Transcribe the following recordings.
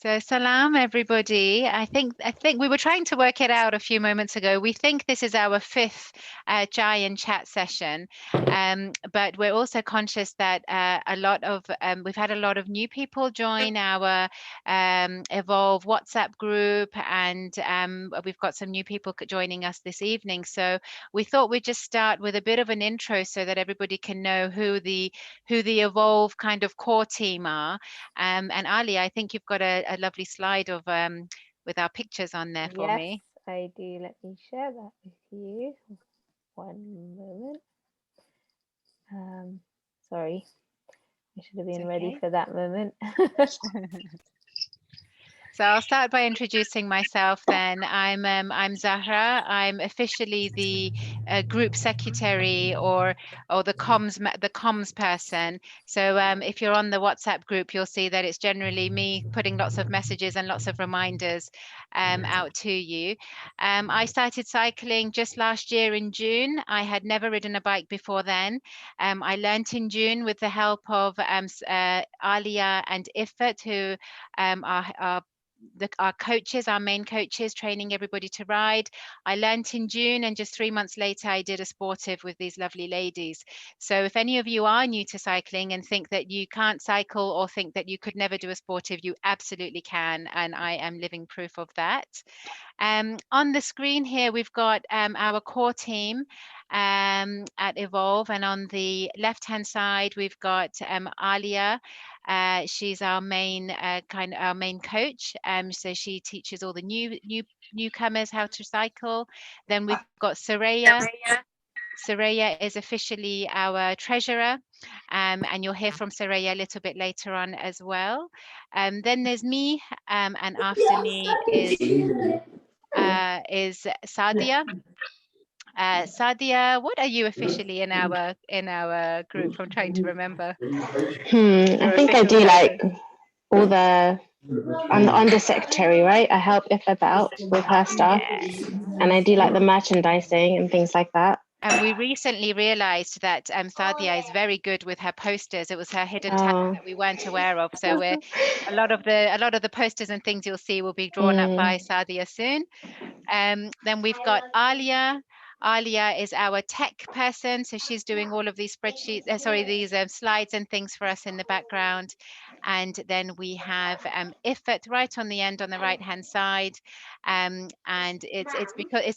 So salam everybody. I think we were trying to work it out a few moments ago. We think this is our fifth Giant chat session, but we're also conscious that we've had a lot of new people join our Evolve WhatsApp group, and we've got some new people joining us this evening. So we thought we'd just start with a bit of an intro so that everybody can know who the Evolve kind of core team are. And Ali, I think you've got a lovely slide of with our pictures on there for me. Yes, I do. Let me share that with you. One moment. Sorry, I should have been ready for that moment. So I'll start by introducing myself then. I'm Zahra. I'm officially the group secretary or the comms person. So if you're on the WhatsApp group, you'll see that it's generally me putting lots of messages and lots of reminders out to you. I started cycling just last year in June. I had never ridden a bike before then. I learnt in June with the help of Alia and Ifat, who are our coaches, our main coaches, training everybody to ride. I learnt in June, and just 3 months later, I did a sportive with these lovely ladies. So if any of you are new to cycling and think that you can't cycle or think that you could never do a sportive, you absolutely can. And I am living proof of that. On the screen here, we've got our core team at Evolve, and on the left-hand side, we've got Alia. She's our main our main coach. So she teaches all the newcomers how to cycle. Then we've got Soraya. Soraya is officially our treasurer, and you'll hear from Soraya a little bit later on as well. Then there's me, and after me is Sadia. Sadia, what are you officially in our group? I'm trying to remember. I Your think I official do title. like all the. I'm the undersecretary, right? I help Ifab out with her stuff, Yes. and I do like the merchandising and things like that. And we recently realized that Sadia is very good with her posters. It was her hidden talent Oh, that we weren't aware of. So a lot of the posters and things you'll see will be drawn up by Sadia soon. Then we've got Alia. Alia is our tech person, so she's doing all of these these slides and things for us in the background. And then we have Ifat right on the end on the right-hand side, and it's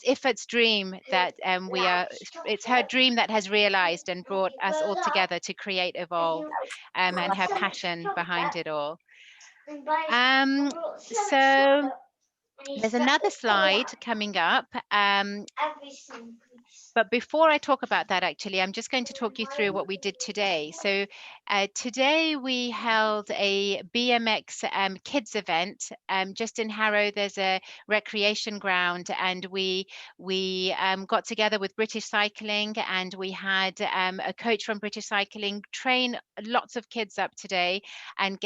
Ifat's dream that it's her dream that has realized and brought us all together to create Evolve, and her passion behind it all. So there's another slide coming up. But before I talk about that, actually, I'm just going to talk you through what we did today. So today we held a BMX Kids Event just in Harrow. There's a recreation ground, and we got together with British Cycling, and we had a coach from British Cycling train lots of kids up today, and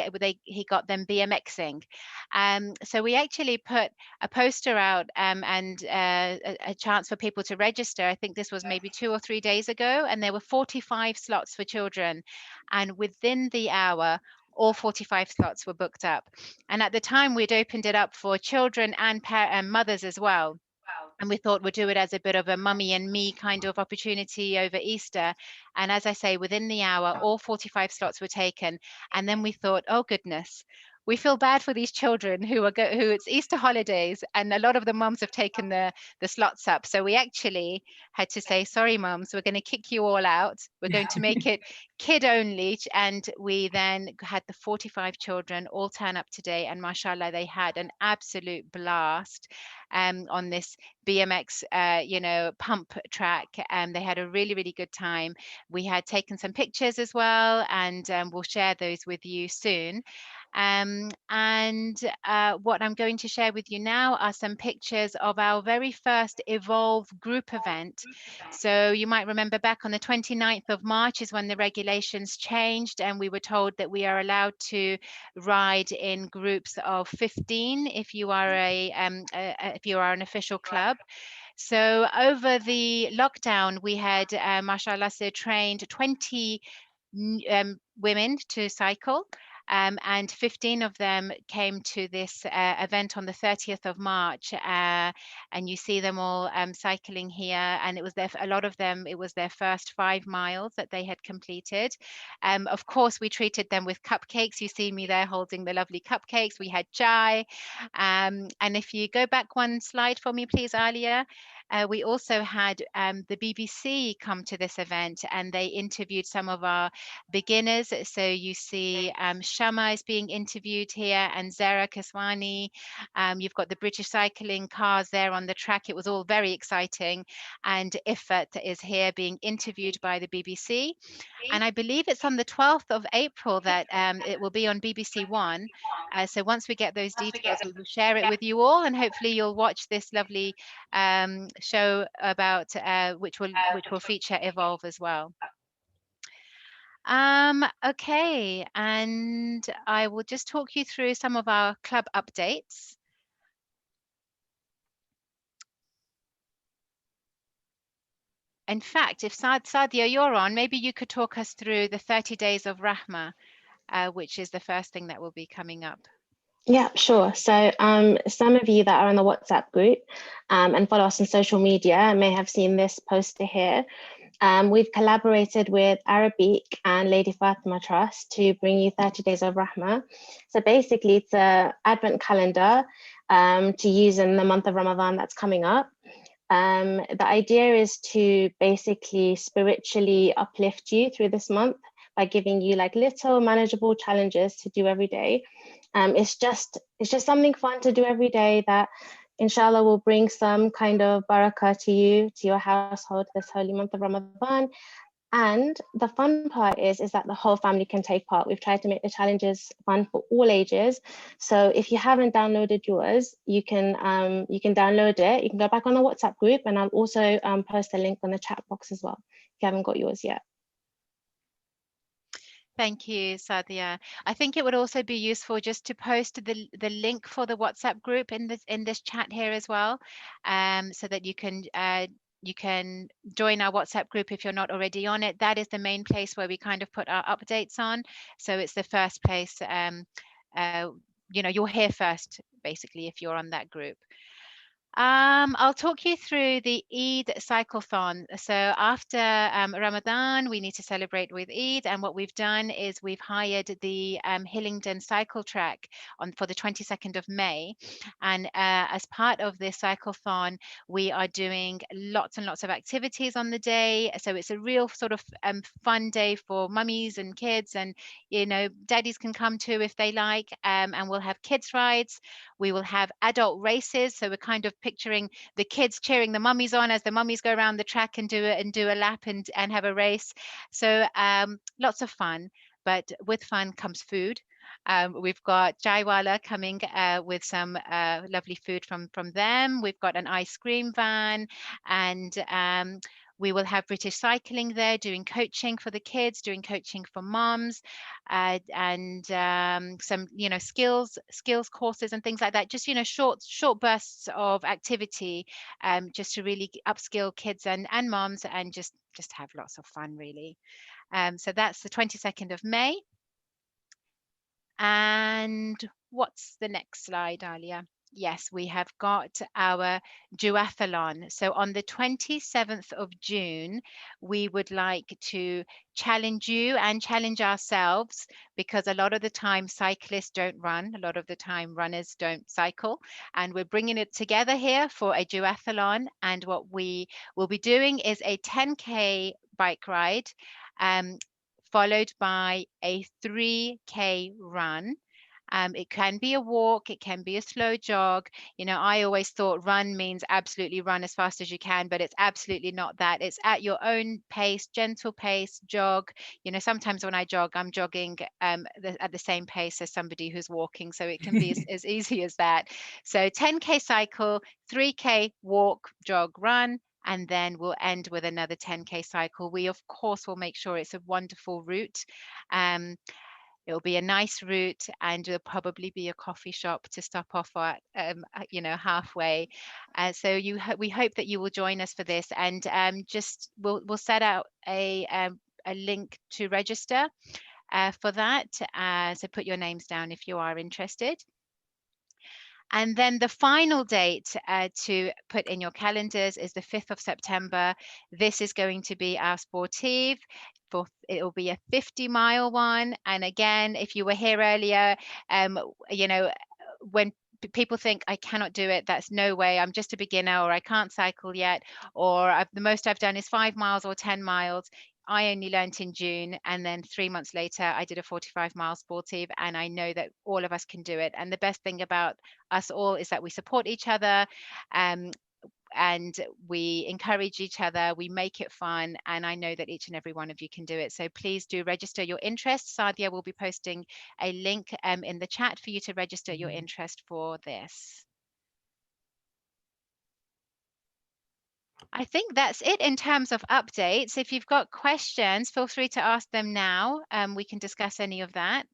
he got them BMXing. So we actually put a poster out and a chance for people to register. I think this was maybe 2 or 3 days ago, and there were 45 slots for children. And within the hour, all 45 slots were booked up. And at the time, we'd opened it up for children and mothers as well. And we thought we'd do it as a bit of a mummy and me kind of opportunity over Easter. And as I say, within the hour, all 45 slots were taken. And then we thought, oh goodness, we feel bad for these children who it's Easter holidays, and a lot of the mums have taken the slots up. So we actually had to say, sorry, mums, we're going to kick you all out. We're going to make it kid only. And we then had the 45 children all turn up today, and mashallah, they had an absolute blast on this BMX, pump track. They had a really, really good time. We had taken some pictures as well, and we'll share those with you soon. What I'm going to share with you now are some pictures of our very first Evolve group event. So you might remember back on the 29th of March is when the regulations changed, and we were told that we are allowed to ride in groups of 15 if you are an official club. So over the lockdown, we had, mashallah, trained 20 women to cycle. and 15 of them came to this event on the 30th of March, and you see them all cycling here, and it was a lot of them, it was their first 5 miles that they had completed. Of course, we treated them with cupcakes. You see me there holding the lovely cupcakes. We had chai, and if you go back one slide for me, please, Alia. We also had the BBC come to this event, and they interviewed some of our beginners. So you see Shama is being interviewed here, and Zara Kaswani. You've got the British cycling cars there on the track. It was all very exciting. And Ifat is here being interviewed by the BBC. And I believe it's on the 12th of April that it will be on BBC One. So once we get those details, we will share it with you all, and hopefully you'll watch this lovely show about which will feature Evolve as well. Okay, and I will just talk you through some of our club updates. In fact, if Sadia, you're on, maybe you could talk us through the 30 days of Rahma, which is the first thing that will be coming up. Yeah, sure. So some of you that are in the WhatsApp group and follow us on social media may have seen this poster here. We've collaborated with Arabic and Lady Fatima Trust to bring you 30 Days of Rahmah. So basically, it's an advent calendar to use in the month of Ramadan that's coming up. The idea is to basically spiritually uplift you through this month by giving you like little manageable challenges to do every day. It's just something fun to do every day that inshallah will bring some kind of barakah to you, to your household this holy month of Ramadan. And the fun part is that the whole family can take part. We've tried to make the challenges fun for all ages. So if you haven't downloaded yours, you can download it. You can go back on the WhatsApp group, and I'll also post a link on the chat box as well if you haven't got yours yet. Thank you, Sadia. I think it would also be useful just to post the link for the WhatsApp group in this chat here as well, so that you can join our WhatsApp group if you're not already on it. That is the main place where we kind of put our updates on. So it's the first place. You're here first, basically, if you're on that group. I'll talk you through the Eid cyclethon. So after Ramadan, we need to celebrate with Eid, and what we've done is we've hired the Hillingdon cycle track for the 22nd of May, and as part of this cyclethon, we are doing lots and lots of activities on the day. So it's a real sort of fun day for mummies and kids, and daddies can come too if they like, and we'll have kids rides. We will have adult races, so we're kind of picturing the kids cheering the mummies on as the mummies go around the track and do a lap and have a race. So lots of fun, but with fun comes food. We've got Jaiwala coming with some lovely food from them. We've got an ice cream van, and we will have British Cycling there doing coaching for the kids, doing coaching for moms, and some skills courses and things like that. Just short bursts of activity, just to really upskill kids and moms, and just have lots of fun, really. So that's the 22nd of May. And what's the next slide, Alia? Yes, we have got our duathlon. So on the 27th of June, we would like to challenge you and challenge ourselves, because a lot of the time cyclists don't run, a lot of the time runners don't cycle, and we're bringing it together here for a duathlon. And what we will be doing is a 10K bike ride, followed by a 3K run. It can be a walk, it can be a slow jog. I always thought run means absolutely run as fast as you can, but it's absolutely not that. It's at your own pace, gentle pace, jog. Sometimes when I jog, I'm jogging at the same pace as somebody who's walking. So it can be as easy as that. So 10K cycle, 3K walk, jog, run, and then we'll end with another 10K cycle. We, of course, will make sure it's a wonderful route. It'll be a nice route, and there'll probably be a coffee shop to stop off at, halfway. So we hope that you will join us for this, and we'll set out a link to register. for that. So put your names down if you are interested. And then the final date to put in your calendars is the 5th of September. This is going to be our sportive. It will be a 50-mile one. And again, if you were here earlier, you know, when people think I cannot do it, that's no way, I'm just a beginner, or I can't cycle yet, or the most I've done is 5 miles or 10 miles. I only learnt in June, and then 3 months later I did a 45-mile sportive, and I know that all of us can do it. And the best thing about us all is that we support each other, and we encourage each other, we make it fun, and I know that each and every one of you can do it. So please do register your interest. Sadia will be posting a link in the chat for you to register your interest for this. I think that's it in terms of updates. If you've got questions, feel free to ask them now. We can discuss any of that.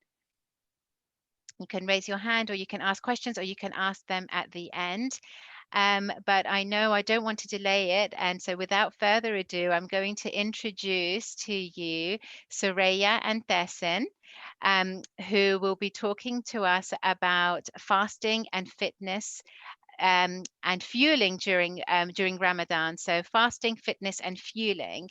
You can raise your hand, or you can ask questions, or you can ask them at the end. But I know I don't want to delay it. And so without further ado, I'm going to introduce to you Soraya and Tehseen, who will be talking to us about fasting and fitness and fueling during Ramadan. So fasting, fitness, and fueling.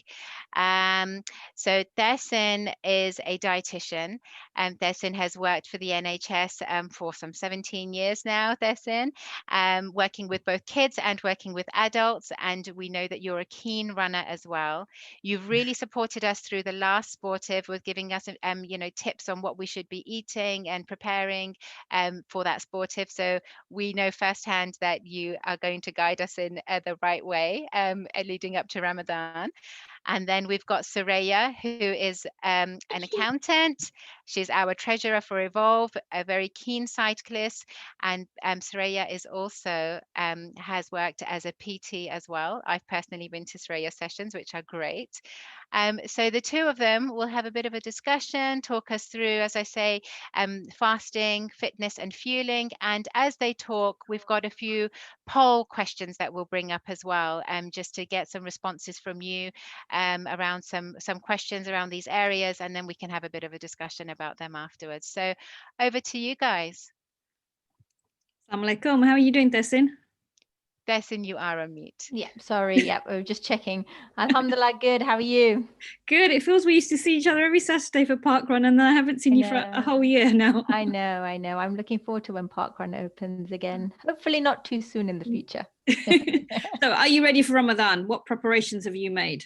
So Tehseen is a dietitian, and Tehseen has worked for the NHS for some 17 years now. Tehseen, working with both kids and working with adults, and we know that you're a keen runner as well. You've really supported us through the last sportive with giving us tips on what we should be eating and preparing for that sportive. So we know firsthand that you are going to guide us in the right way leading up to Ramadan. And then we've got Soraya, who is an accountant. She's our treasurer for Evolve, a very keen cyclist. And Soraya is also has worked as a PT as well. I've personally been to Soraya sessions, which are great. So the two of them will have a bit of a discussion, talk us through, as I say, fasting, fitness, and fueling. And as they talk, we've got a few poll questions that we'll bring up as well, just to get some responses from you around some questions around these areas, and then we can have a bit of a discussion about them afterwards. So over to you guys. Assalamu alaikum. How are you doing, Tehseen? Tehseen, you are on mute. Yeah, sorry. Yep, I was just checking. Alhamdulillah, good. How are you? Good. It feels we used to see each other every Saturday for parkrun, and I haven't seen you for a whole year now. I know. I'm looking forward to when parkrun opens again. Hopefully not too soon in the future. So are you ready for Ramadan? What preparations have you made?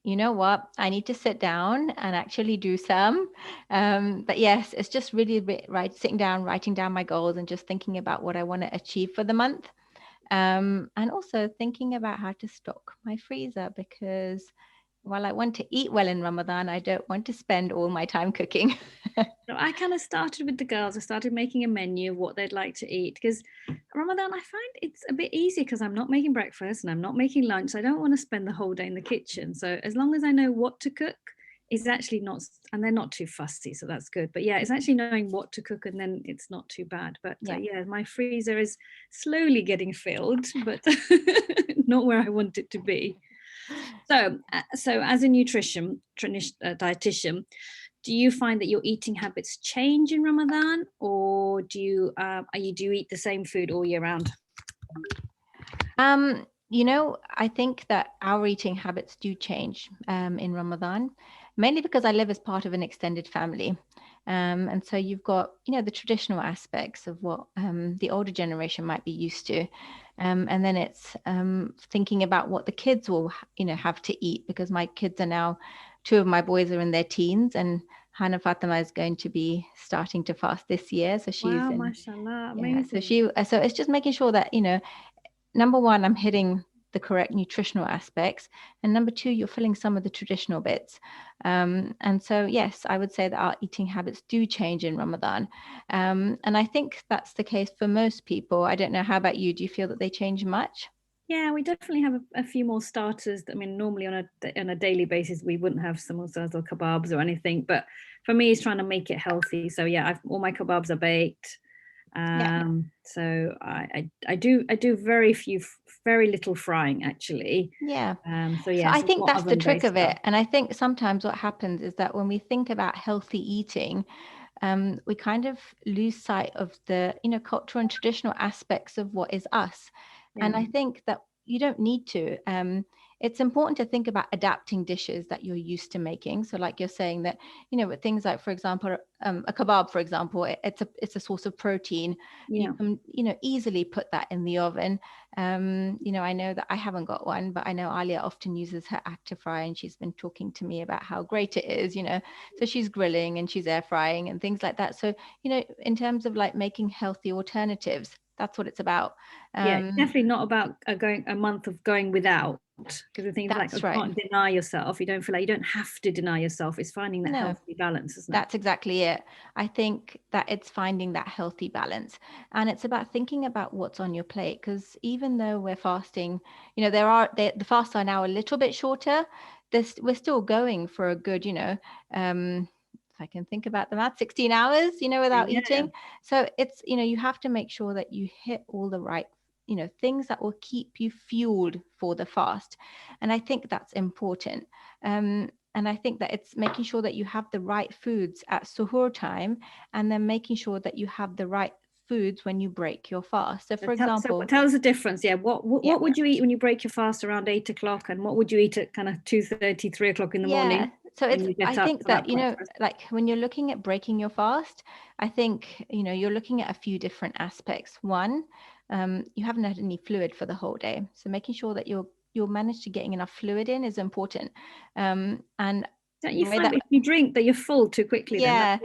You know what? I need to sit down and actually do some. But yes, it's just really right, sitting down, writing down my goals, and just thinking about what I want to achieve for the month. And also thinking about how to stock my freezer, because while I want to eat well in Ramadan, I don't want to spend all my time cooking. So I kind of started with the girls. I started making a menu of what they'd like to eat, because Ramadan, I find it's a bit easy because I'm not making breakfast and I'm not making lunch. So I don't want to spend the whole day in the kitchen. So as long as I know what to cook, it's actually not, and they're not too fussy, so that's good. But yeah, it's actually knowing what to cook, and then it's not too bad. But yeah, my freezer is slowly getting filled, but not where I want it to be. So as a dietitian, do you find that your eating habits change in Ramadan, or do you eat the same food all year round? I think that our eating habits do change in Ramadan, mainly because I live as part of an extended family. And so you've got, the traditional aspects of what the older generation might be used to. And then it's thinking about what the kids will, have to eat, because my kids are now, 2 of my boys are in their teens, and Hannah Fatima is going to be starting to fast this year. So she's mashallah, amazing. So it's just making sure that, number one, I'm hitting the correct nutritional aspects, and number 2, you're filling some of the traditional bits. And so, yes, I would say that our eating habits do change in Ramadan. And I think that's the case for most people. I don't know. How about you? Do you feel that they change much? Yeah, we definitely have a few more starters. I mean, normally on a daily basis, we wouldn't have samosas or kebabs or anything. But for me, it's trying to make it healthy. So yeah, all my kebabs are baked. So I do very little frying actually. Yeah. So So I it's think more that's the trick of oven-based it. And I think sometimes what happens is that when we think about healthy eating, we kind of lose sight of the, cultural and traditional aspects of what is us. And I think that you don't need to. It's important to think about adapting dishes that you're used to making. So like you're saying that, with things like, for example, a kebab, for example, it's a source of protein. You can, easily put that in the oven. I know that I haven't got one, but I know Alia often uses her active fryer, and she's been talking to me about how great it is, so she's grilling and she's air frying and things like that. So, in terms of like making healthy alternatives, that's what it's about. Definitely not about going a month of going without, because the thing is like, you can't deny yourself. You don't feel like you don't have to deny yourself. It's finding that healthy balance, isn't it? That's exactly it. I think that it's finding that healthy balance, and it's about thinking about what's on your plate, because even though we're fasting, the fasts are now a little bit shorter. We're still going for a good, if I can think about the math, 16 hours, without eating. So it's, you have to make sure that you hit all the right, things that will keep you fueled for the fast. And I think that's important. And I think that it's making sure that you have the right foods at suhoor time, and then making sure that you have the right foods when you break your fast. So for example, tell us the difference. What would you eat when you break your fast around 8 o'clock, and what would you eat at kind of 2:30, 3 o'clock in the morning? So I think that, like when you're looking at breaking your fast, I think, you're looking at a few different aspects. One, you haven't had any fluid for the whole day. So making sure that you'll manage to getting enough fluid in is important. And don't you find if you drink that you're full too quickly? So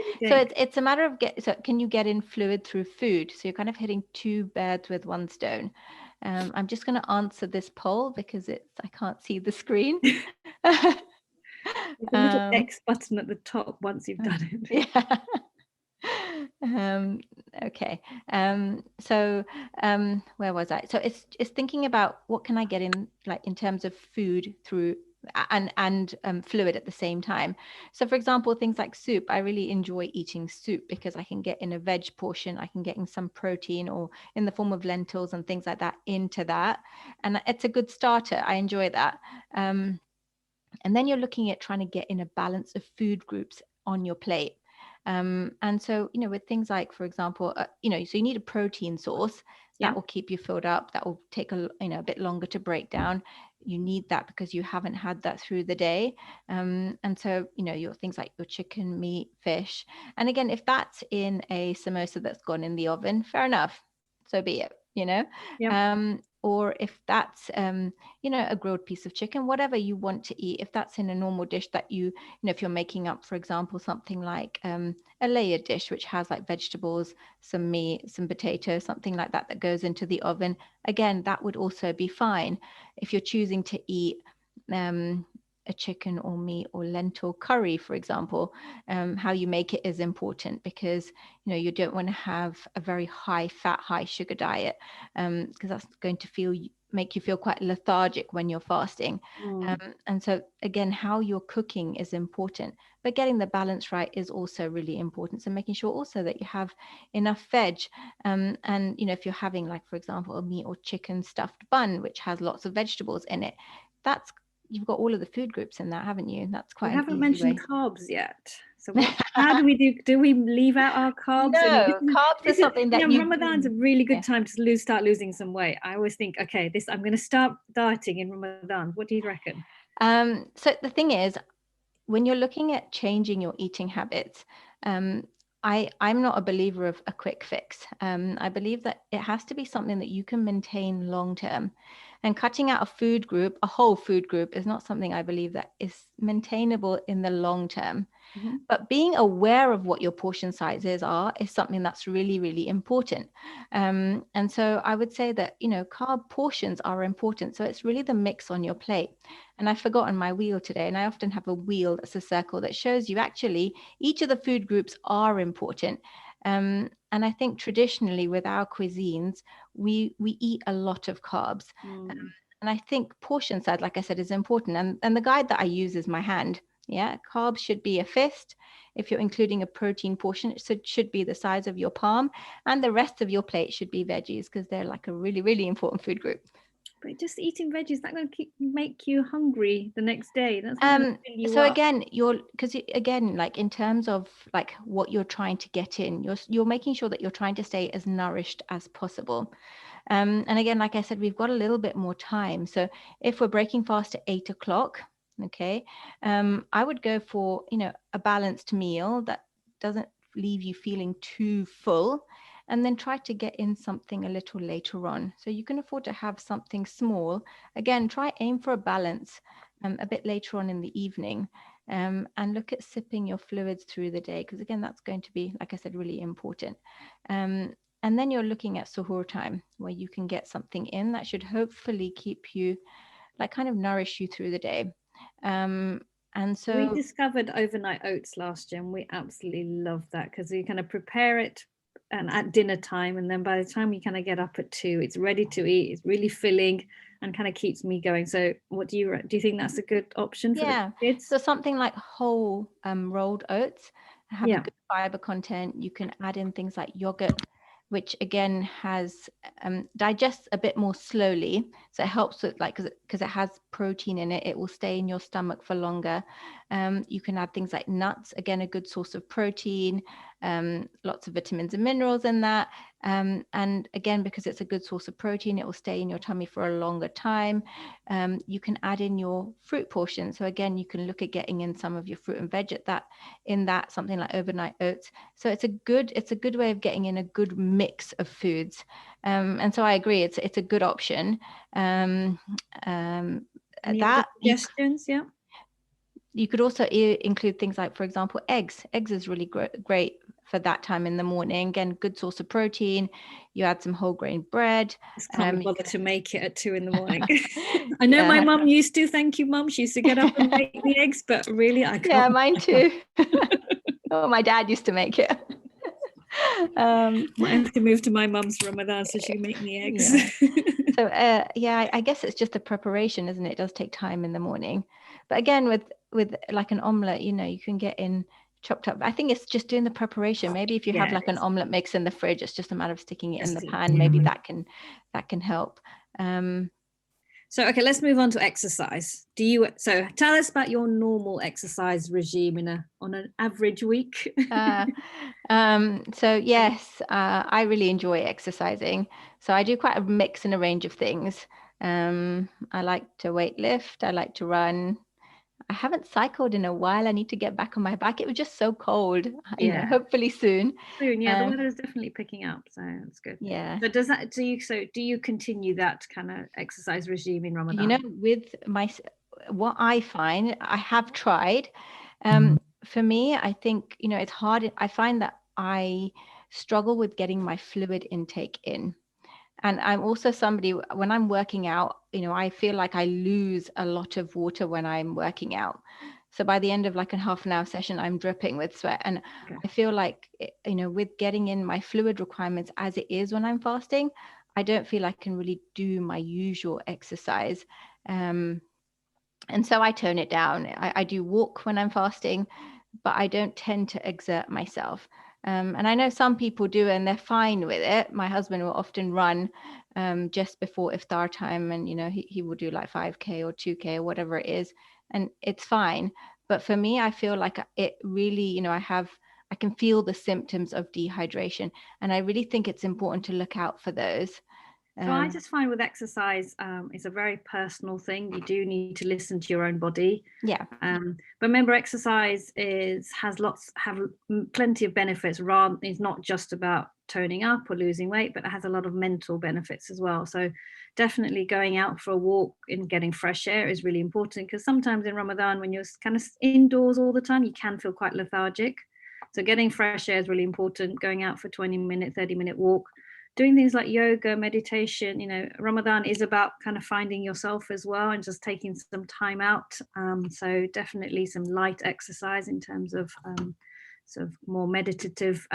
it's a matter of so can you get in fluid through food? So you're kind of hitting two birds with one stone. I'm just going to answer this poll because I can't see the screen. There's a little X button at the top once you've done it. Okay. So where was I? So it's thinking about what can I get in, like in terms of food through and fluid at the same time. So for example, things like soup, I really enjoy eating soup because I can get in a veg portion, I can get in some protein or in the form of lentils and things like that into that. And it's a good starter. I enjoy that. And then you're looking at trying to get in a balance of food groups on your plate. And so, with things like, for example, so you need a protein source that will keep you filled up. That will take a bit longer to break down. You need that because you haven't had that through the day. And so, your things like your chicken, meat, fish. And again, if that's in a samosa that's gone in the oven, fair enough. So be it, or if that's, a grilled piece of chicken, whatever you want to eat, if that's in a normal dish that if you're making up, for example, something like a layered dish, which has like vegetables, some meat, some potato, something like that goes into the oven, again, that would also be fine. If you're choosing to eat a chicken or meat or lentil curry, for example, how you make it is important because you don't want to have a very high fat, high sugar diet because that's going to make you feel quite lethargic when you're fasting. And so again, how you're cooking is important, but getting the balance right is also really important. So making sure also that you have enough veg, and if you're having, like, for example, a meat or chicken stuffed bun which has lots of vegetables in it, you've got all of the food groups in that, haven't you? That's quite. We haven't mentioned carbs yet. So how do we do? Do we leave out our carbs? No, carbs is something that Ramadan's a really good time to start losing some weight. I always think, okay, I'm going to start dieting in Ramadan. What do you reckon? So the thing is, when you're looking at changing your eating habits, I'm not a believer of a quick fix. I believe that it has to be something that you can maintain long term. And cutting out a whole food group is not something I believe that is maintainable in the long term. Mm-hmm. But being aware of what your portion sizes are is something that's really, really important. And so I would say that, carb portions are important. So it's really the mix on your plate. And I've forgotten my wheel today. And I often have a wheel that's a circle that shows you actually each of the food groups are important. And I think traditionally with our cuisines, we eat a lot of carbs. And I think portion size, like I said, is important. And the guide that I use is my hand. Yeah, carbs should be a fist. If you're including a protein portion, it should be the size of your palm, and the rest of your plate should be veggies, because they're like a really, really important food group. But just eating veggies, that going to make you hungry the next day. That's not going to fill you up. Again, again, like in terms of like what you're trying to get in, you're making sure that you're trying to stay as nourished as possible. And again, like I said, we've got a little bit more time. So if we're breaking fast at 8 o'clock, okay, I would go for, a balanced meal that doesn't leave you feeling too full, and then try to get in something a little later on. So you can afford to have something small. Again, aim for a balance a bit later on in the evening, and look at sipping your fluids through the day, because again, that's going to be, like I said, really important. And then you're looking at suhoor time, where you can get something in that should hopefully keep you, like kind of nourish you through the day. And so we discovered overnight oats last year, and we absolutely love that, because you kind of prepare it and at dinner time, and then by the time you kind of get up at 2, it's ready to eat. It's really filling and kind of keeps me going. So what do you think that's a good option for the kids? So something like whole rolled oats have a good fiber content. You can add in things like yogurt, which again has digests a bit more slowly, so it helps with, like, because it has protein in it, it will stay in your stomach for longer. You can add things like nuts, again a good source of protein, lots of vitamins and minerals in that, and again, because it's a good source of protein, it will stay in your tummy for a longer time. You can add in your fruit portion, so again, you can look at getting in some of your fruit and veg in that something like overnight oats. So it's a good way of getting in a good mix of foods, and so I agree, it's a good option. That suggestions, you could also include things like, for example, eggs is really great for that time in the morning. Again, good source of protein. You add some whole grain bread. Just can't bother to make it at 2 in the morning. I know my mum used to. Thank you, Mum. She used to get up and make the eggs, but really I can't. Yeah, mine too. Oh, my dad used to make it. I have to move to my mum's Ramadan so she can make me eggs. So I guess it's just the preparation, isn't it? It does take time in the morning, but again, with like an omelette, you can get in chopped up. I think it's just doing the preparation. Maybe if you have like an omelette mix in the fridge, it's just a matter of sticking it in the pan. Maybe that can help. So, okay, let's move on to exercise. So tell us about your normal exercise regime on an average week. So yes, I really enjoy exercising. So I do quite a mix and a range of things. I like to weight lift. I like to run. I haven't cycled in a while. I need to get back on my bike. It was just so cold. Hopefully soon. The weather is definitely picking up, so it's good. Yeah. So do you continue that kind of exercise regime in Ramadan? With what I find, I have tried. For me, I think, it's hard. I find that I struggle with getting my fluid intake in. And I'm also somebody, when I'm working out, I feel like I lose a lot of water when I'm working out. So by the end of like a half an hour session, I'm dripping with sweat. And I feel like, with getting in my fluid requirements as it is when I'm fasting, I don't feel I can really do my usual exercise. And so I tone it down. I do walk when I'm fasting, but I don't tend to exert myself. And I know some people do, and they're fine with it. My husband will often run just before iftar time, and he will do like 5K or 2K or whatever it is, and it's fine. But for me, I feel like it really, I can feel the symptoms of dehydration, and I really think it's important to look out for those. So I just find with exercise, it's a very personal thing. You do need to listen to your own body. Yeah. But remember, exercise have plenty of benefits. It's not just about toning up or losing weight, but it has a lot of mental benefits as well. So definitely going out for a walk and getting fresh air is really important, because sometimes in Ramadan, when you're kind of indoors all the time, you can feel quite lethargic. So getting fresh air is really important. Going out for 20-minute, 30-minute walk. Doing things like yoga, meditation, Ramadan is about kind of finding yourself as well and just taking some time out. So definitely some light exercise in terms of sort of more meditative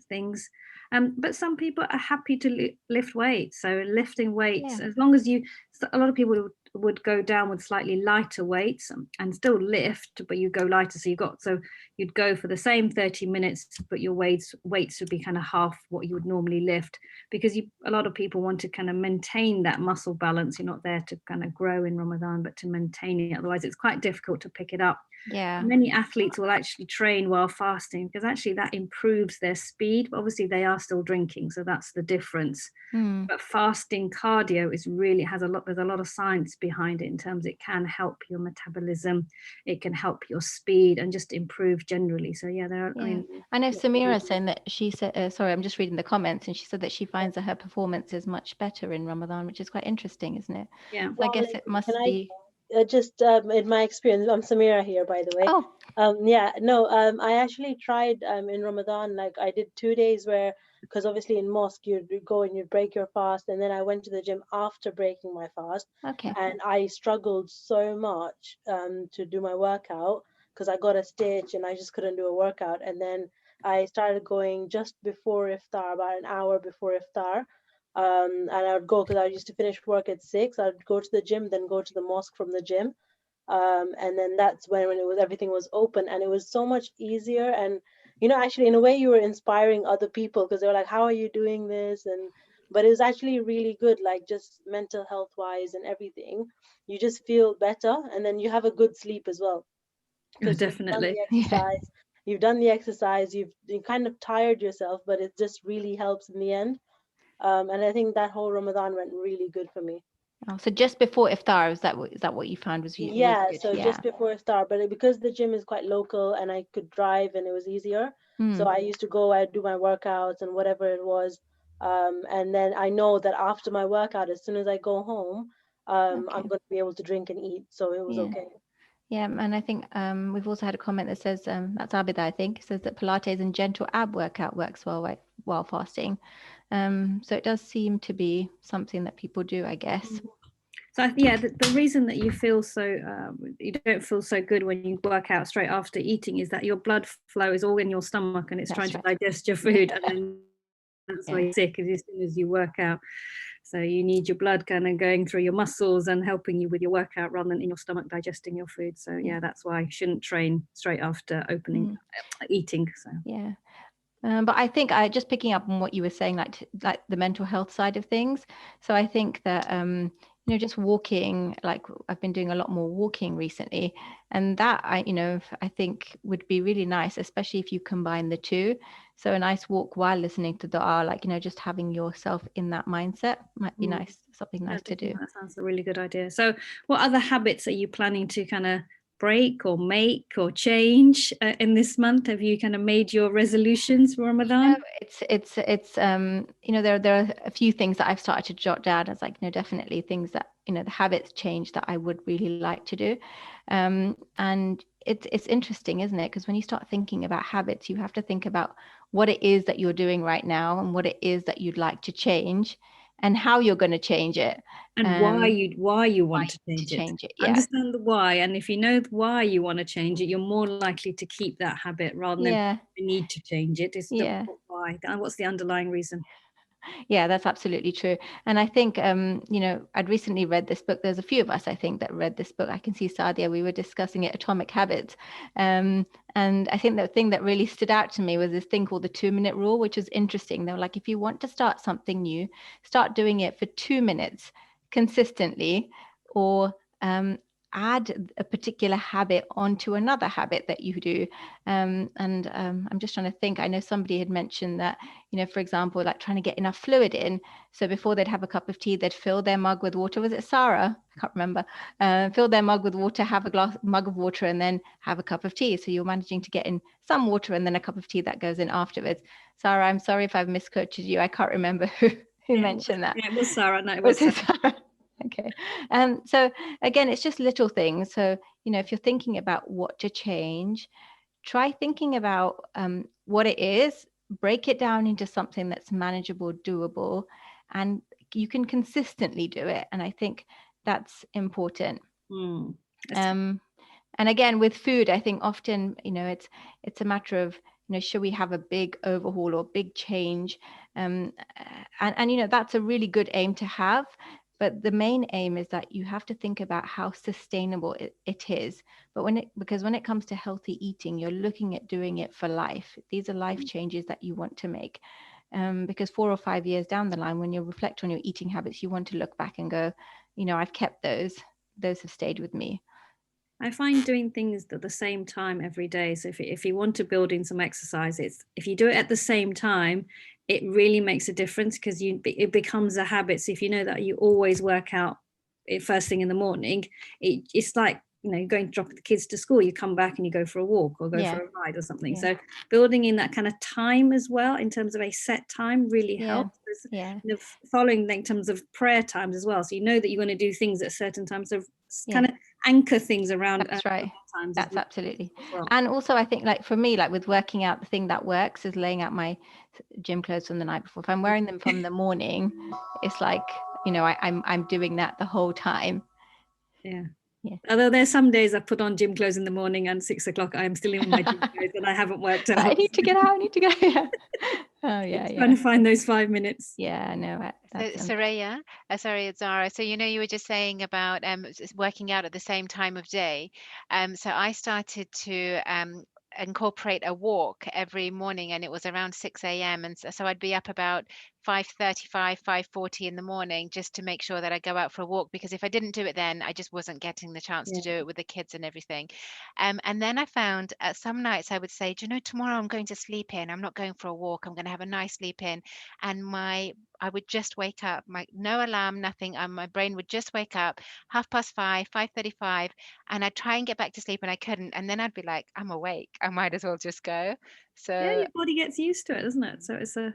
things. But some people are happy to lift weights. So lifting weights, as long as a lot of people would go down with slightly lighter weights and still lift, but you go lighter. So you'd go for the same 30 minutes, but your weights would be kind of half what you would normally lift, because a lot of people want to kind of maintain that muscle balance. You're not there to kind of grow in Ramadan, but to maintain it. Otherwise, it's quite difficult to pick it up. Yeah. Many athletes will actually train while fasting because actually that improves their speed. But obviously, they are still drinking, so that's the difference. But fasting cardio is really there's a lot of science behind it in terms it can help your metabolism, it can help your speed and just improve generally. So yeah, I know Samira is saying that she said, sorry, I'm just reading the comments, and she said that she finds that her performance is much better in Ramadan, which is quite interesting, isn't it? Yeah. So I guess it must be. Just in my experience, I'm Samira here, by the way. I actually tried in Ramadan, like I did 2 days where, because obviously in mosque you'd go and you'd break your fast, and then I went to the gym after breaking my fast. Okay. And I struggled so much to do my workout because I got a stitch and I just couldn't do a workout. And then I started going just before iftar, about an hour before iftar. And I would go because I used to finish work at 6. I'd go to the gym, then go to the mosque from the gym. And then that's when everything was open, and it was so much easier. And actually in a way you were inspiring other people because they were like, how are you doing this? But it was actually really good, like just mental health wise and everything. You just feel better, and then you have a good sleep as well because definitely. you've done the exercise, you kind of tired yourself, but it just really helps in the end. And I think that whole Ramadan went really good for me. Oh, so just before iftar, is that what you found was good? Just before iftar, but because the gym is quite local and I could drive and it was easier, so I used to go, I'd do my workouts and whatever it was, and then I know that after my workout, as soon as I go home, I'm going to be able to drink and eat, so it was okay. Yeah, and I think we've also had a comment that says, that's Abida, I think, says that Pilates and gentle ab workout works well while fasting. So it does seem to be something that people do, I guess. So yeah, the reason that you feel you don't feel so good when you work out straight after eating is that your blood flow is all in your stomach and it's trying to digest your food, and then that's why you're sick as soon as you work out. So you need your blood kind of going through your muscles and helping you with your workout rather than in your stomach digesting your food. So yeah, that's why you shouldn't train straight after eating. So yeah. But I think just picking up on what you were saying, like the mental health side of things. So I think that just walking, like I've been doing a lot more walking recently, and that I think would be really nice, especially if you combine the two. So a nice walk while listening to dua, like just having yourself in that mindset might be nice, something nice to do. That sounds a really good idea. So what other habits are you planning to kind of break or make or change in this month? Have you kind of made your resolutions for Ramadan? It's there are a few things that I've started to jot down as like definitely things that the habits change that I would really like to do, and it's interesting, isn't it? Because when you start thinking about habits, you have to think about what it is that you're doing right now and what it is that you'd like to change and how you're going to change it, and why you want to change it. Understand the why, and if you know why you want to change it, you're more likely to keep that habit rather than you need to change it. It's why, and what's the underlying reason. Yeah, that's absolutely true. And I think, I'd recently read this book. There's a few of us, I think, that read this book. I can see Sadia, we were discussing it, Atomic Habits. And I think the thing that really stood out to me was this thing called the 2-minute rule, which was interesting. They were like, if you want to start something new, start doing it for 2 minutes consistently, or add a particular habit onto another habit that you do. I'm just trying to think. I know somebody had mentioned that, for example, like trying to get enough fluid in. So before they'd have a cup of tea, they'd fill their mug with water. Was it Sarah? I can't remember. Fill their mug with water, have a mug of water, and then have a cup of tea. So you're managing to get in some water and then a cup of tea that goes in afterwards. Sarah, I'm sorry if I've misquoted you. I can't remember who mentioned that. Yeah, it was Sarah. No, it was Sarah. Okay. So again, it's just little things. So, if you're thinking about what to change, try thinking about what it is, break it down into something that's manageable, doable, and you can consistently do it. And I think that's important. And again, with food, I think often, it's a matter of, should we have a big overhaul or big change? And that's a really good aim to have. But the main aim is that you have to think about how sustainable it is. But because when it comes to healthy eating, you're looking at doing it for life. These are life changes that you want to make. Because 4 or 5 years down the line, when you reflect on your eating habits, you want to look back and go, I've kept those. Those have stayed with me. I find doing things at the same time every day. So if you want to build in some exercises, if you do it at the same time, it really makes a difference, because it becomes a habit. So if you know that you always work out first thing in the morning, it's like, going to drop the kids to school, you come back and you go for a walk or go for a ride or something. So building in that kind of time as well, in terms of a set time, really helps. Following in terms of prayer times as well. So you know that you're going to do things at certain times. So kind of anchor things around. That's right. Times. That's absolutely. Well. And also I think, like for me, like with working out, the thing that works is laying out my gym clothes from the night before. If I'm wearing them from the morning, it's like, I'm doing that the whole time. Yeah. Although there's some days I put on gym clothes in the morning and 6 o'clock I'm still in my gym clothes and I haven't worked out. I need to get out. Yeah. Oh yeah. Trying to find those 5 minutes. Yeah, no. Soraya, sorry, it's Zara. So you were just saying about working out at the same time of day. So I started to incorporate a walk every morning, and it was around 6 a.m. and so I'd be up about 5:35, 5:40 in the morning, just to make sure that I go out for a walk, because if I didn't do it then, I just wasn't getting the chance to do it with the kids and everything. And then I found some nights I would say, do you know, tomorrow I'm going to sleep in. I'm not going for a walk. I'm going to have a nice sleep in. And I would just wake up, no alarm, nothing. My brain would just wake up 5:30, 5:35, and I'd try and get back to sleep and I couldn't. And then I'd be like, I'm awake. I might as well just go. So yeah, your body gets used to it, doesn't it? So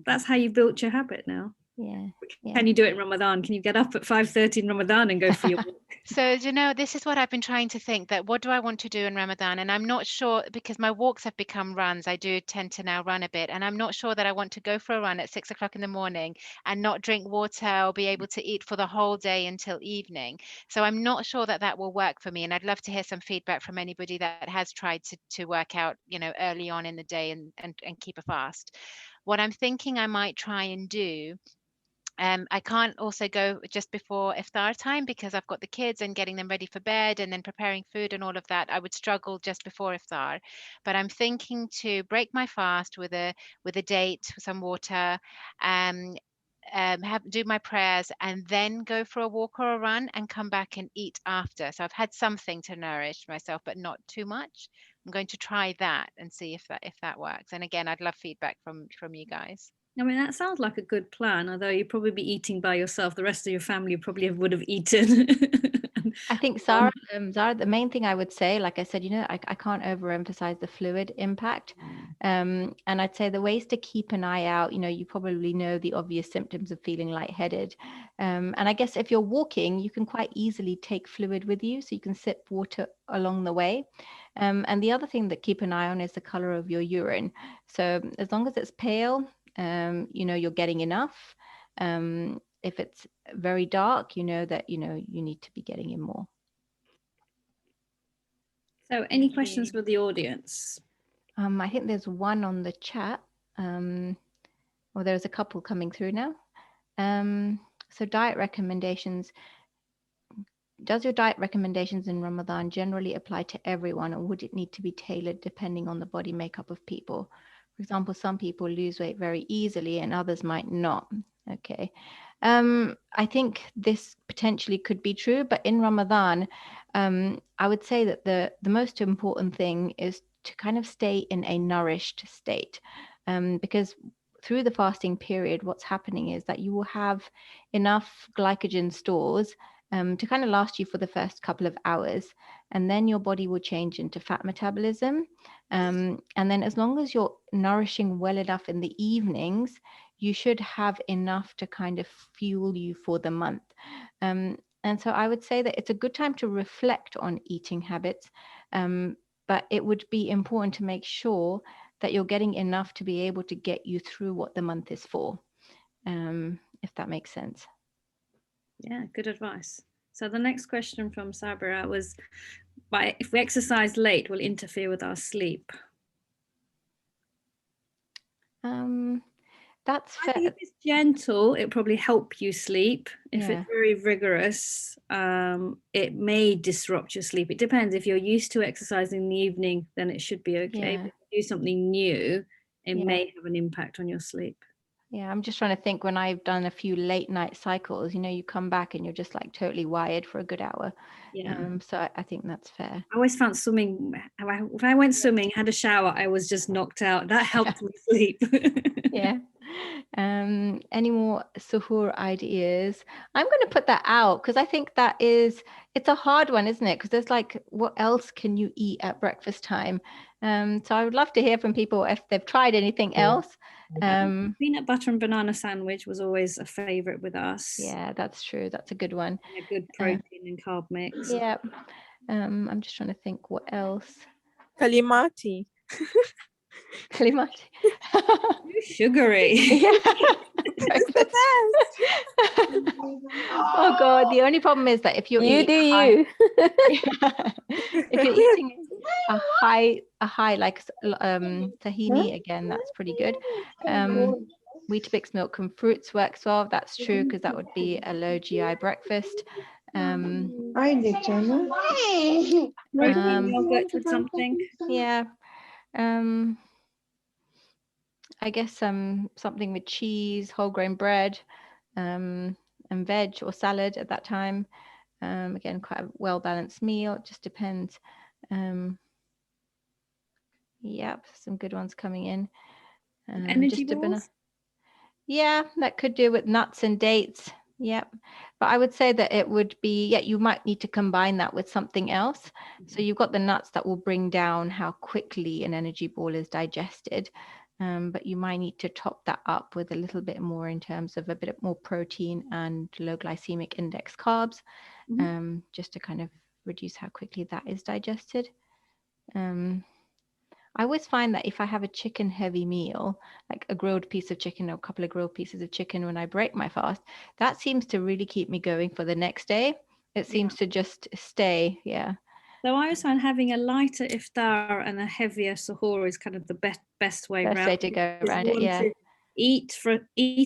that's how you built your habit now. Yeah. Can you do it in Ramadan? Can you get up at 5:30 in Ramadan and go for your walk? So, this is what I've been trying to think, that what do I want to do in Ramadan? And I'm not sure, because my walks have become runs. I do tend to now run a bit, and I'm not sure that I want to go for a run at 6 o'clock in the morning and not drink water or be able to eat for the whole day until evening. So I'm not sure that that will work for me. And I'd love to hear some feedback from anybody that has tried to work out, early on in the day and keep a fast. What I'm thinking I might try and do, I can't also go just before iftar time, because I've got the kids and getting them ready for bed and then preparing food and all of that. I would struggle just before iftar, but I'm thinking to break my fast with a date, some water, do my prayers, and then go for a walk or a run and come back and eat after. So I've had something to nourish myself, but not too much. I'm going to try that and see if that works. And again, I'd love feedback from you guys. I mean, that sounds like a good plan, although you'd probably be eating by yourself. The rest of your family probably would have eaten. I think, Zara, the main thing I would say, like I said, I can't overemphasize the fluid impact. And I'd say the ways to keep an eye out, you probably know the obvious symptoms of feeling lightheaded. And I guess if you're walking, you can quite easily take fluid with you, so you can sip water along the way. And the other thing that keep an eye on is the color of your urine. So as long as it's pale, you're getting enough. If it's very dark, you know that you need to be getting in more. So any questions for the audience? I think there's one on the chat, or there's a couple coming through now. So diet recommendations. Does your diet recommendations in Ramadan generally apply to everyone, or would it need to be tailored depending on the body makeup of people? For example, some people lose weight very easily and others might not. Okay. I think this potentially could be true, but in Ramadan, I would say that the most important thing is to kind of stay in a nourished state, because through the fasting period, what's happening is that you will have enough glycogen stores to kind of last you for the first couple of hours, and then your body will change into fat metabolism. And then as long as you're nourishing well enough in the evenings, you should have enough to kind of fuel you for the month. And so I would say that it's a good time to reflect on eating habits, but it would be important to make sure that you're getting enough to be able to get you through what the month is for, if that makes sense. Yeah, good advice. So the next question from Sabira was, if we exercise late, will it interfere with our sleep? That's I think fair. if it's gentle, it'll probably help you sleep. If Yeah. it's very rigorous, it may disrupt your sleep. It depends. If you're used to exercising in the evening, then it should be okay. Yeah. But if you do something new, it Yeah. may have an impact on your sleep. Yeah, I'm just trying to think when I've done a few late night cycles, you know, you come back and you're just like totally wired for a good hour. Yeah. So I think that's fair. I always found swimming, if I went swimming, had a shower, I was just knocked out. That helped me sleep. Yeah. Any more suhoor ideas? I'm going to put that out because I think it's a hard one, isn't it? Because there's like, what else can you eat at breakfast time? So I would love to hear from people if they've tried anything else. Peanut butter and banana sandwich was always a favorite with us. Yeah, that's true. That's a good one. And a good protein and carb mix. Yeah. I'm just trying to think what else. Kalimati. Kalimati. Sugary. Yeah. Oh God, the only problem is that if you're You eating do high, you. if you're eating a high like tahini, again, that's pretty good. Weetabix milk and fruits works well. That's true because that would be a low GI breakfast. Protein yogurt with something. Yeah. I guess something with cheese, whole grain bread, and veg or salad at that time. Again, quite a well-balanced meal. It just depends. Yep, some good ones coming in. Energy balls? Yeah, that could do with nuts and dates. Yep. But I would say that it would be, yeah, you might need to combine that with something else. So you've got the nuts that will bring down how quickly an energy ball is digested. But you might need to top that up with a little bit more in terms of a bit more protein and low glycemic index carbs, just to kind of reduce how quickly that is digested. I always find that if I have a chicken heavy meal, like a grilled piece of chicken or a couple of grilled pieces of chicken when I break my fast, that seems to really keep me going for the next day. It seems to just stay. Yeah. So I always find having a lighter iftar and a heavier suhoor is kind of the best way Best around. way to go around it, yeah. Eat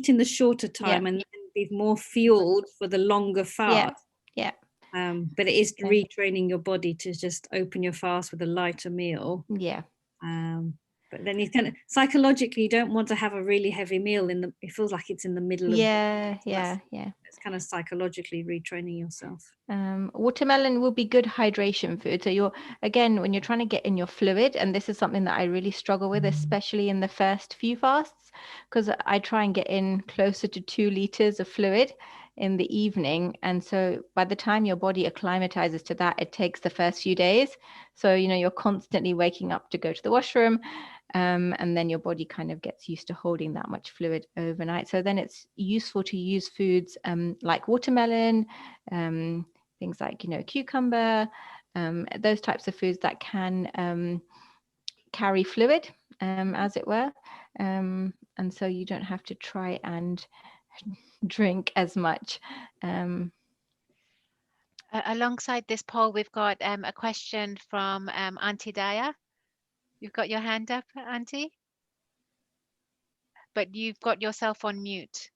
in the shorter time and then be more fueled for the longer fast. Yeah. But it is retraining your body to just open your fast with a lighter meal. Yeah. But then you kind of psychologically you don't want to have a really heavy meal it feels like it's in the middle of it's kind of psychologically retraining yourself. Watermelon will be good hydration food. So when you're trying to get in your fluid, and this is something that I really struggle with, especially in the first few fasts, because I try and get in closer to 2 liters of fluid in the evening, and so by the time your body acclimatizes to that, it takes the first few days. So you're constantly waking up to go to the washroom, and then your body kind of gets used to holding that much fluid overnight. So then it's useful to use foods like watermelon, things like cucumber, those types of foods that can carry fluid, as it were, and so you don't have to try and drink as much. Alongside this poll, we've got a question from Auntie Daya. You've got your hand up, Auntie, but you've got yourself on mute.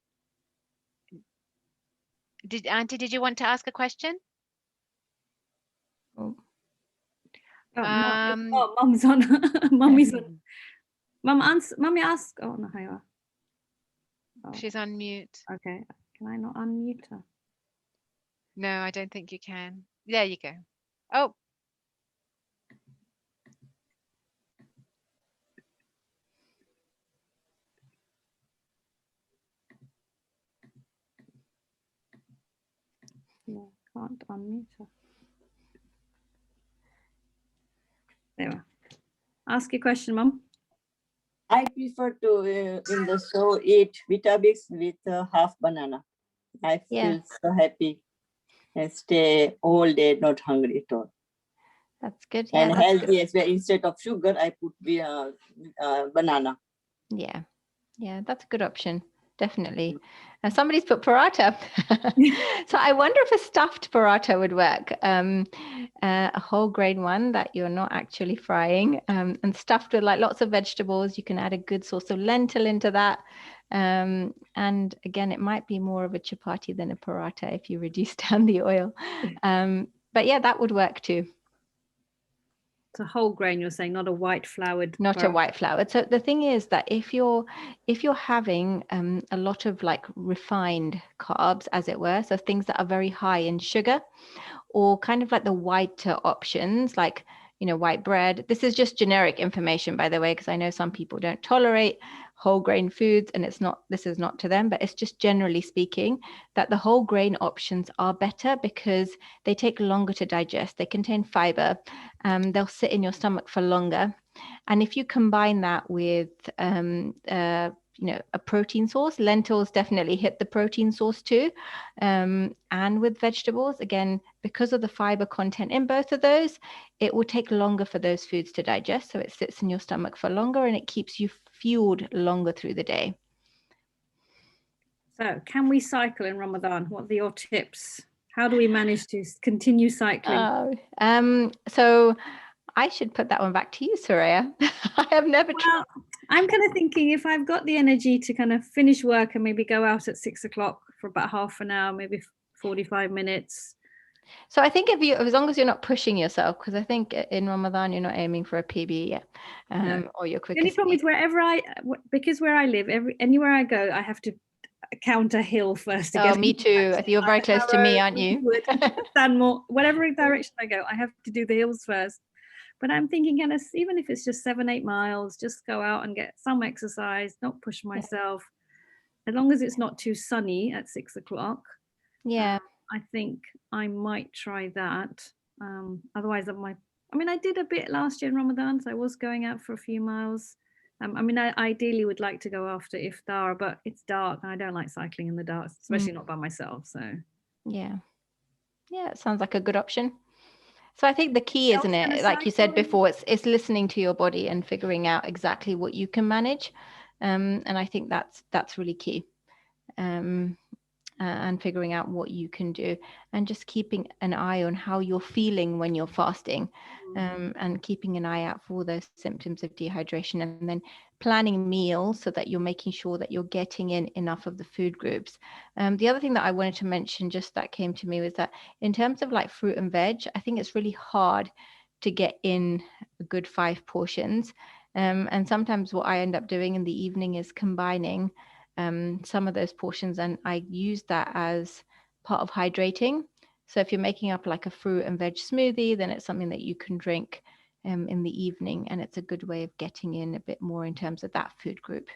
Auntie, did you want to ask a question? Mum's on. Mummy's on. Mummy ask. Oh no, here. She's on mute. Okay, can I not unmute her? No, I don't think you can. There you go. Oh. No, can't unmute her. There we are. Ask your question, Mum. I prefer to in the show eat Weetabix with half banana. I feel so happy and stay all day not hungry at all. That's good. And healthy as well. Instead of sugar, I put banana. Yeah, that's a good option. Definitely. And somebody's put paratha. So I wonder if a stuffed paratha would work. A whole grain one that you're not actually frying, and stuffed with like lots of vegetables. You can add a good source of lentil into that. And again, it might be more of a chapati than a paratha if you reduce down the oil. But yeah, that would work too. It's a whole grain, you're saying, not a white floured. Not a white floured. So the thing is that if you're having a lot of like refined carbs, as it were, so things that are very high in sugar, or kind of like the whiter options, like, you know, white bread. This is just generic information, by the way, because I know some people don't tolerate whole grain foods, and this is not to them, but it's just generally speaking that the whole grain options are better because they take longer to digest. They contain fiber. They'll sit in your stomach for longer. And if you combine that with a protein source, lentils definitely hit the protein source too, and with vegetables, again, because of the fiber content in both of those, it will take longer for those foods to digest, so it sits in your stomach for longer and it keeps you fueled longer through the day. So can we cycle in Ramadan? What are your tips? How do we manage to continue cycling? So I should put that one back to you, Soraya. I have never tried. I'm kind of thinking if I've got the energy to kind of finish work and maybe go out at 6 o'clock for about half an hour, maybe 45 minutes. So I think as long as you're not pushing yourself, because I think in Ramadan you're not aiming for a PB yet, or your quickest. The only problem is because where I live, anywhere I go, I have to count a hill first. Oh, me too. You're very close to me, aren't you? Stanmore, whatever direction I go, I have to do the hills first. But I'm thinking, even if it's just 7-8 miles, just go out and get some exercise, not push myself. As long as it's not too sunny at 6 o'clock. Yeah. I think I might try that. Otherwise, I did a bit last year in Ramadan, so I was going out for a few miles. I ideally would like to go after iftar, but it's dark and I don't like cycling in the dark, especially not by myself. So yeah, it sounds like a good option. So I think the key, isn't it, like you said before, it's listening to your body and figuring out exactly what you can manage, and I think that's really key. And figuring out what you can do, and just keeping an eye on how you're feeling when you're fasting, and keeping an eye out for those symptoms of dehydration, and then planning meals so that you're making sure that you're getting in enough of the food groups. The other thing that I wanted to mention, just that came to me, was that in terms of like fruit and veg, I think it's really hard to get in a good 5 portions. And sometimes what I end up doing in the evening is combining some of those portions, and I use that as part of hydrating. So if you're making up like a fruit and veg smoothie, then it's something that you can drink in the evening, and it's a good way of getting in a bit more in terms of that food group.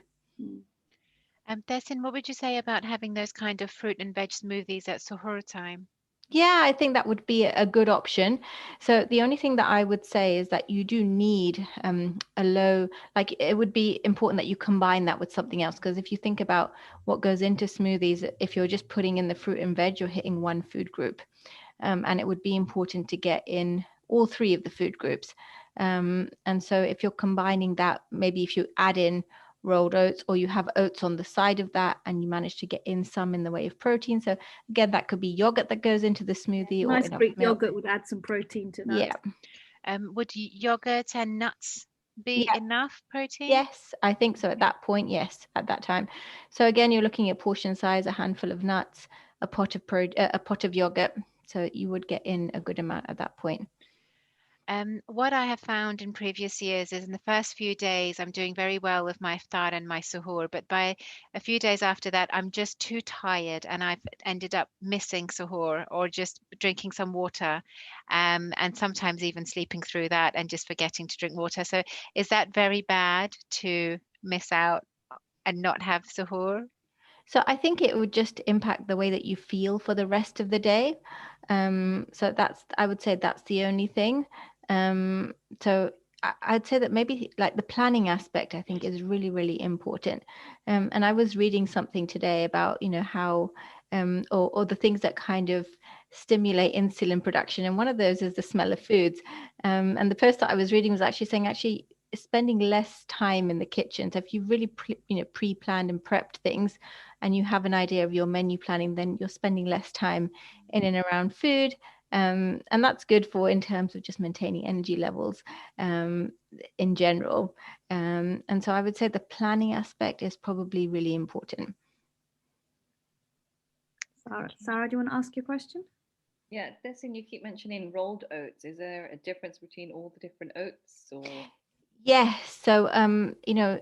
Tehseen, what would you say about having those kind of fruit and veg smoothies at suhoor time? Yeah, I think that would be a good option. So the only thing that I would say is that you do need a low, like it would be important that you combine that with something else. Because if you think about what goes into smoothies, if you're just putting in the fruit and veg, you're hitting one food group. And it would be important to get in all 3 of the food groups. And so if you're combining that, maybe if you add in rolled oats, or you have oats on the side of that, and you manage to get in some in the way of protein. So again, that could be yogurt that goes into the smoothie, nice or enough Greek milk. yogurt would add some protein to that. Yeah. Would yogurt and nuts be enough protein? Yes, I think so. At that point, yes, at that time. So again, you're looking at portion size, a handful of nuts, a pot of yogurt. So you would get in a good amount at that point. What I have found in previous years is in the first few days, I'm doing very well with my iftar and my suhoor, but by a few days after that, I'm just too tired and I've ended up missing suhoor or just drinking some water, and sometimes even sleeping through that and just forgetting to drink water. So is that very bad to miss out and not have suhoor? So I think it would just impact the way that you feel for the rest of the day. So I would say that's the only thing. So I'd say that maybe like the planning aspect, I think, is really, really important. And I was reading something today about, how, or the things that kind of stimulate insulin production. And one of those is the smell of foods. And the post that I was reading was actually saying, spending less time in the kitchen. So if you really pre-planned and prepped things, and you have an idea of your menu planning, then you're spending less time in and around food. And that's good for in terms of just maintaining energy levels in general. And so I would say the planning aspect is probably really important. Sarah, do you want to ask your question? Yeah, Tehseen, you keep mentioning rolled oats. Is there a difference between all the different oats, or? Yes, so you know,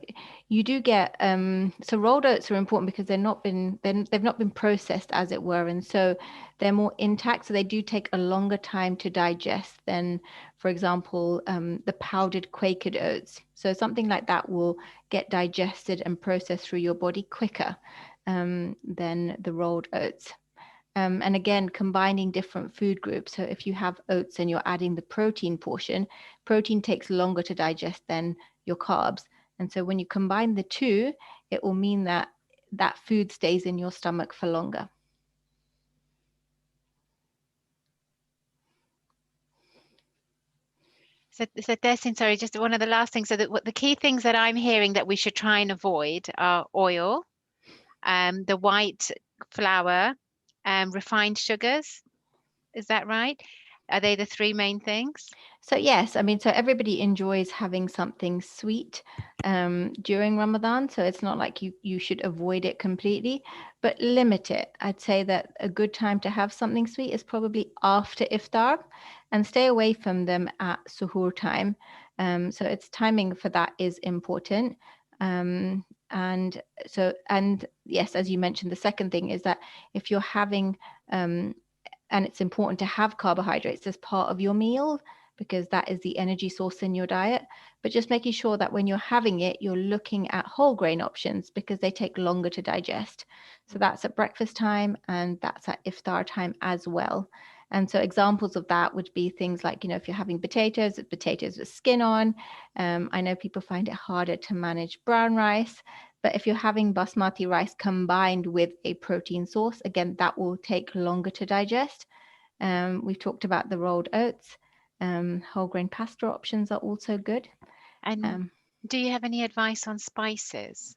you do get so rolled oats are important because they've not been processed, as it were, and so they're more intact. So they do take a longer time to digest than, for example, the powdered Quakered oats. So something like that will get digested and processed through your body quicker than the rolled oats. And again, combining different food groups. So if you have oats and you're adding the protein portion, protein takes longer to digest than your carbs. And so when you combine the two, it will mean that that food stays in your stomach for longer. So Tehseen, sorry, just one of the last things. So what the key things that I'm hearing that we should try and avoid are oil, the white flour, refined sugars. Is that right? Are they the three main things? So yes, I mean, so everybody enjoys having something sweet during Ramadan. So it's not like you should avoid it completely, but limit it. I'd say that a good time to have something sweet is probably after iftar, and stay away from them at suhoor time. So it's timing for that is important. And yes, as you mentioned, the second thing is that if you're having and it's important to have carbohydrates as part of your meal because that is the energy source in your diet. But just making sure that when you're having it, you're looking at whole grain options because they take longer to digest. So that's at breakfast time and that's at iftar time as well. And so examples of that would be things like, you know, if you're having potatoes with skin on. I know people find it harder to manage brown rice. But if you're having basmati rice combined with a protein source, again, that will take longer to digest. We've talked about the rolled oats. Whole grain pasta options are also good. And do you have any advice on spices?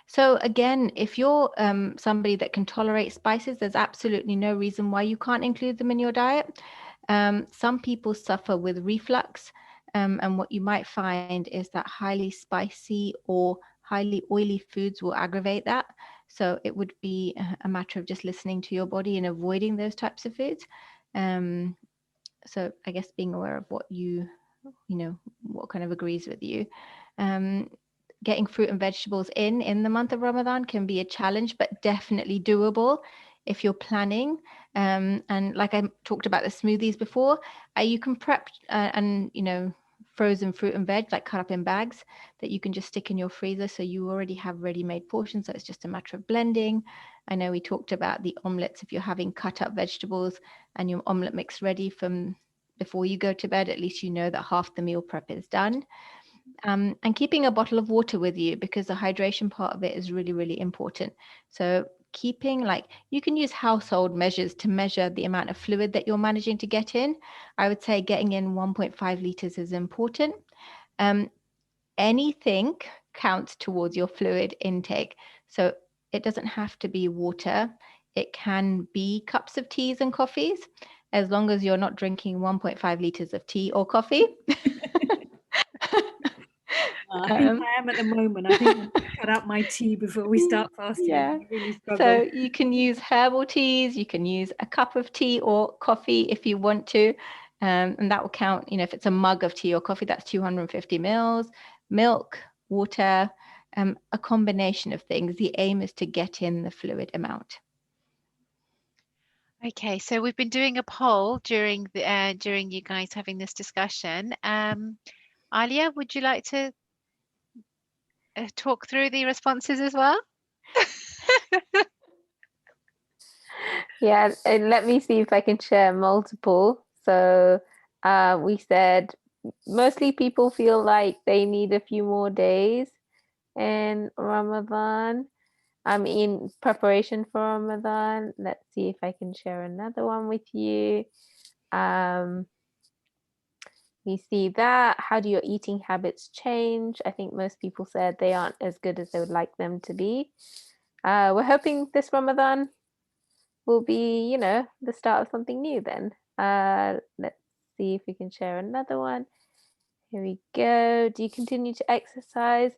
So again, if you're somebody that can tolerate spices, there's absolutely no reason why you can't include them in your diet. Some people suffer with reflux, and what you might find is that highly spicy or highly oily foods will aggravate that. So it would be a matter of just listening to your body and avoiding those types of foods. So I guess being aware of what you know, what kind of agrees with you. Getting fruit and vegetables in the month of Ramadan can be a challenge, but definitely doable if you're planning. And like I talked about the smoothies before, you can prep and, you know, frozen fruit and veg, like cut up in bags that you can just stick in your freezer. So you already have ready-made portions. So it's just a matter of blending. I know we talked about the omelets. If you're having cut up vegetables and your omelet mix ready from before you go to bed, at least you know that half the meal prep is done. And keeping a bottle of water with you because the hydration part of it is really, really important. So keeping, like, you can use household measures to measure the amount of fluid that you're managing to get in. I would say getting in 1.5 liters is important. Anything counts towards your fluid intake. So it doesn't have to be water. It can be cups of teas and coffees, as long as you're not drinking 1.5 liters of tea or coffee. I think I am at the moment. I think I'll cut out my tea before we start fasting. Yeah. I really struggle. So you can use herbal teas, you can use a cup of tea or coffee if you want to. And that will count, you know, if it's a mug of tea or coffee, that's 250 mils, milk, water, a combination of things. The aim is to get in the fluid amount. Okay, so we've been doing a poll during you guys having this discussion. Alia, would you like to talk through the responses as well? Yeah, and let me see if I can share multiple. So we said mostly people feel like they need a few more days in Ramadan. I'm in preparation for Ramadan. Let's see if I can share another one with you. We see that. How do your eating habits change? I think most people said they aren't as good as they would like them to be. we're hoping this Ramadan will be, you know, the start of something new then. Let's see if we can share another one. Here we go. Do you continue to exercise?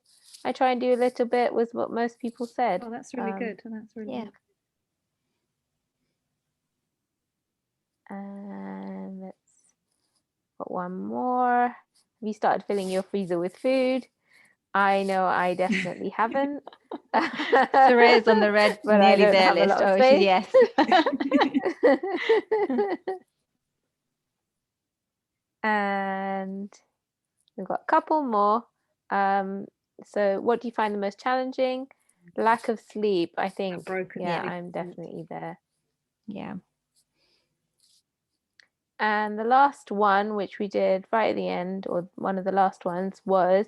I try and do a little bit, was what most people said. Oh, that's really good. That's really good. And let's put one more. Have you started filling your freezer with food? I know I definitely haven't. Soraya's on the red, but nearly I don't there have a list. lot of Oh, space. yes. And we've got a couple more. So what do you find the most challenging? Lack of sleep, I think. Yeah, I'm definitely there. Yeah. And the last one, which we did right at the end, or one of the last ones, was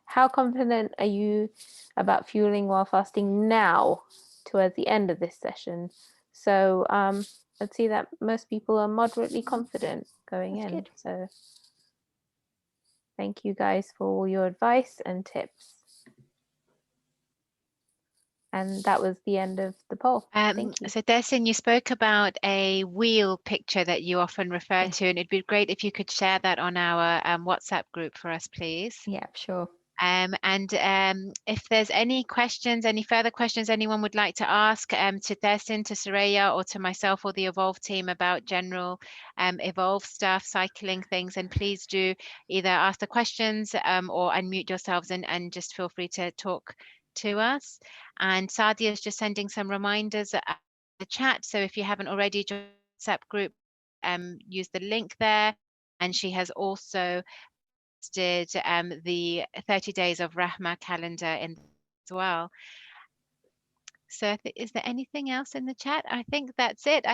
how confident are you about fueling while fasting now towards the end of this session? So let's see that most people are moderately confident going in. Good. So thank you guys for all your advice and tips. And that was the end of the poll. Thank you. So Tehseen, you spoke about a wheel picture that you often refer to, and it'd be great if you could share that on our WhatsApp group for us, please. Yeah, sure. And if there's any questions, any further questions anyone would like to ask to Tehseen, to Soraya, or to myself or the Evolve team about general Evolve stuff, cycling things, and please do either ask the questions or unmute yourselves and just feel free to talk to us. And Sadia is just sending some reminders at the chat. So if you haven't already joined the WhatsApp group, use the link there. And she has also did the 30 days of Rahma calendar in as well. So is there anything else in the chat? I think that's it.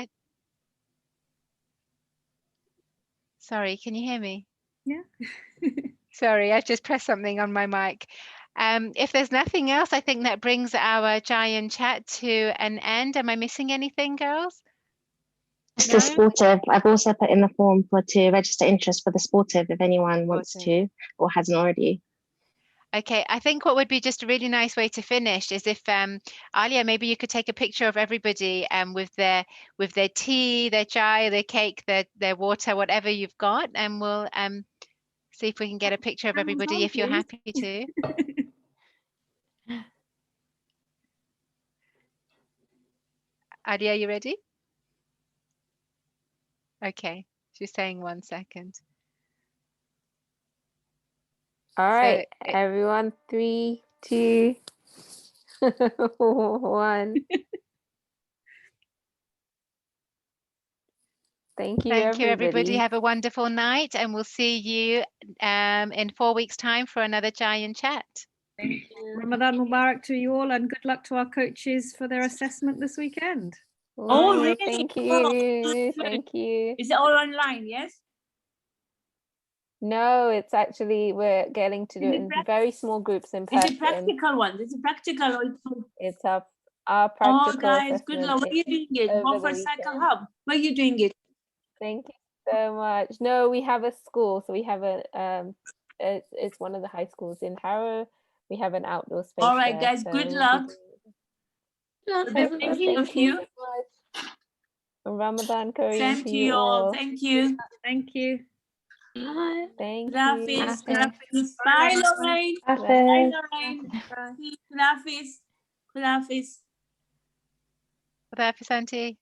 Sorry, can you hear me? Yeah. Sorry, I just pressed something on my mic. If there's nothing else, I think that brings our giant chat to an end. Am I missing anything, girls? Just the sportive. I've also put in the form to register interest for the sportive if anyone wants to or hasn't already. Okay, I think what would be just a really nice way to finish is if Alia, maybe you could take a picture of everybody with their tea, their chai, their cake, their water, whatever you've got, and we'll see if we can get a picture of everybody if you're happy to. Alia, are you ready? Okay, she's saying 1 second. All right, everyone, 3, 2, 1. Thank you, everybody. Have a wonderful night, and we'll see you in 4 weeks' time for another giant chat. Thank you. Ramadan Mubarak to you all, and good luck to our coaches for their assessment this weekend. Oh, really? Thank you. Thank you. Is it all online? Yes. No, it's actually, we're getting to do it in very small groups in person. It's a practical one. It's a practical. It's our practical. Oh, guys, good luck. Where are you doing it? Motorcycle Hub. Where are you doing it? Thank you so much. No, we have a school, so we have it's one of the high schools in Harrow. We have an outdoor space. All right, guys, good luck. Thank you. Ramadan Kareem. Same to you all. Thank you. Thank you. Thank Hafiz. you. Bye, Lorraine. Bye, Lorraine. Hafiz. Hafiz, Auntie.